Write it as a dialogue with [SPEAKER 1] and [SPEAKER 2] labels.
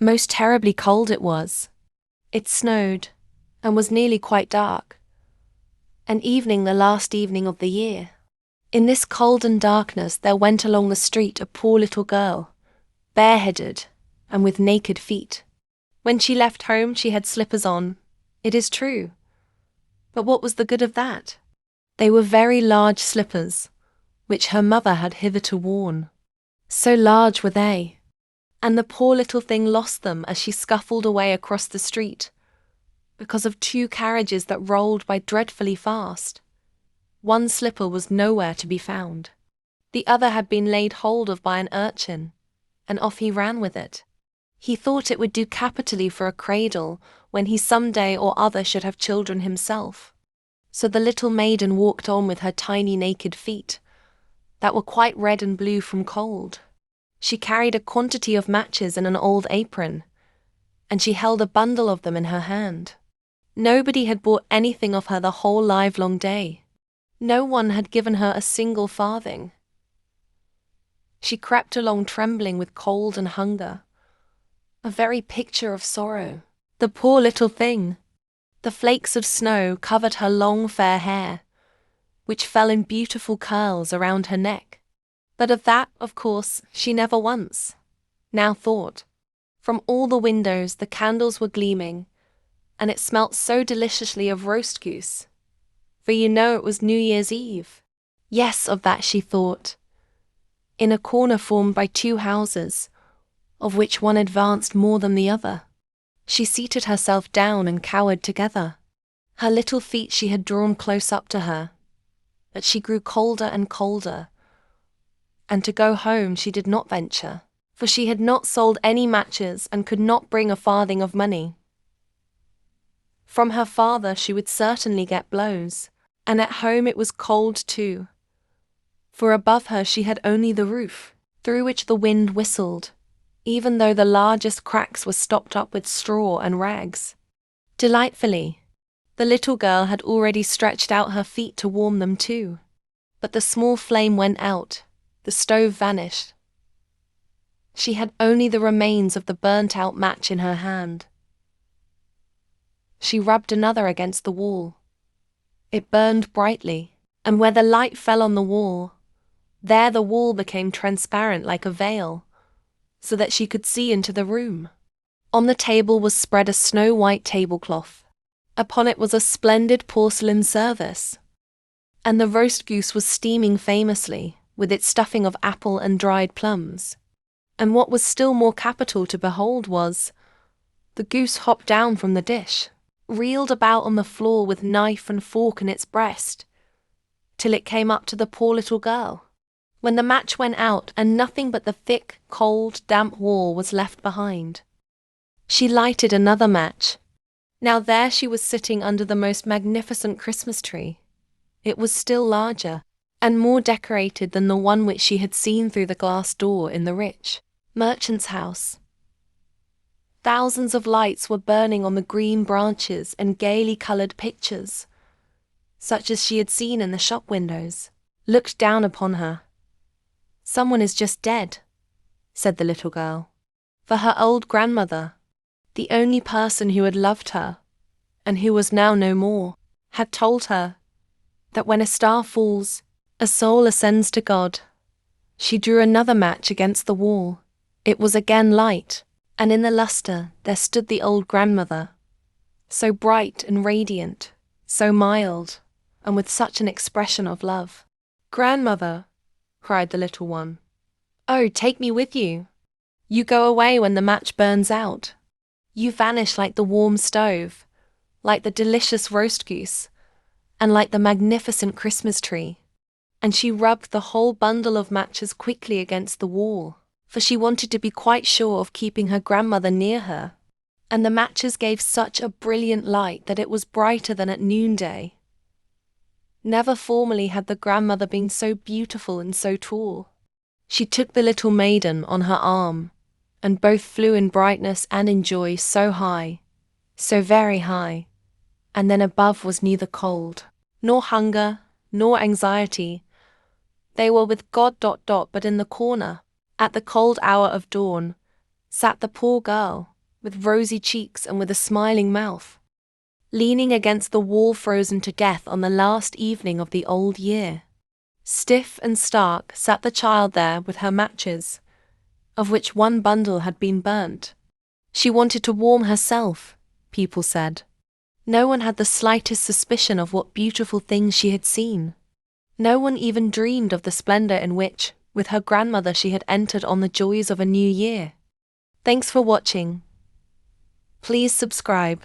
[SPEAKER 1] Most terribly cold it was. It snowed, and was nearly quite dark. An evening, the last evening of the year. In this cold and darkness there went along the street a poor little girl, bareheaded, and with naked feet. When she left home she had slippers on, it is true. But what was the good of that? They were very large slippers, which her mother had hitherto worn. So large were they, and the poor little thing lost them as she scuffled away across the street, because of two carriages that rolled by dreadfully fast. One slipper was nowhere to be found. The other had been laid hold of by an urchin, and off he ran with it. He thought it would do capitally for a cradle when he some day or other should have children himself. So the little maiden walked on with her tiny naked feet, that were quite red and blue from cold. She carried a quantity of matches in an old apron, and she held a bundle of them in her hand. Nobody had bought anything of her the whole livelong day. No one had given her a single farthing. She crept along trembling with cold and hunger, a very picture of sorrow. The poor little thing! The flakes of snow covered her long fair hair, which fell in beautiful curls around her neck. But of that, of course, she never once now thought. From all the windows the candles were gleaming, and it smelt so deliciously of roast goose. For you know it was New Year's Eve. Yes, of that she thought. In a corner formed by two houses, of which one advanced more than the other, she seated herself down and cowered together. Her little feet she had drawn close up to her, but she grew colder and colder, and to go home she did not venture, for she had not sold any matches and could not bring a farthing of money. From her father she would certainly get blows, and at home it was cold too, for above her she had only the roof, through which the wind whistled, even though the largest cracks were stopped up with straw and rags. Delightfully, the little girl had already stretched out her feet to warm them too. But the small flame went out, the stove vanished. She had only the remains of the burnt-out match in her hand. She rubbed another against the wall. It burned brightly, and where the light fell on the wall, there the wall became transparent like a veil, so that she could see into the room. On the table was spread a snow-white tablecloth. Upon it was a splendid porcelain service, and the roast goose was steaming famously, with its stuffing of apple and dried plums. And what was still more capital to behold was, the goose hopped down from the dish, reeled about on the floor with knife and fork in its breast, till it came up to the poor little girl, when the match went out and nothing but the thick, cold, damp wall was left behind. She lighted another match. Now there she was sitting under the most magnificent Christmas tree. It was still larger, and more decorated than the one which she had seen through the glass door in the rich merchant's house. Thousands of lights were burning on the green branches and gaily coloured pictures, such as she had seen in the shop windows, looked down upon her. "Someone is just dead," said the little girl. For her old grandmother, the only person who had loved her, and who was now no more, had told her that when a star falls, a soul ascends to God. She drew another match against the wall. It was again light, and in the lustre there stood the old grandmother, so bright and radiant, so mild, and with such an expression of love. "Grandmother," cried the little one, "oh, take me with you. You go away when the match burns out. You vanish like the warm stove, like the delicious roast goose, and like the magnificent Christmas tree." And she rubbed the whole bundle of matches quickly against the wall, for she wanted to be quite sure of keeping her grandmother near her. And the matches gave such a brilliant light that it was brighter than at noonday. Never formerly had the grandmother been so beautiful and so tall. She took the little maiden on her arm, and both flew in brightness and in joy so high, so very high, and then above was neither cold, nor hunger, nor anxiety. They were with God. But in the corner, at the cold hour of dawn, sat the poor girl, with rosy cheeks and with a smiling mouth. Leaning against the wall, frozen to death on the last evening of the old year. Stiff and stark sat the child there with her matches, of which one bundle had been burnt. She wanted to warm herself, people said. No one had the slightest suspicion of what beautiful things she had seen. No one even dreamed of the splendor in which, with her grandmother, she had entered on the joys of a new year. Thanks for watching. Please subscribe.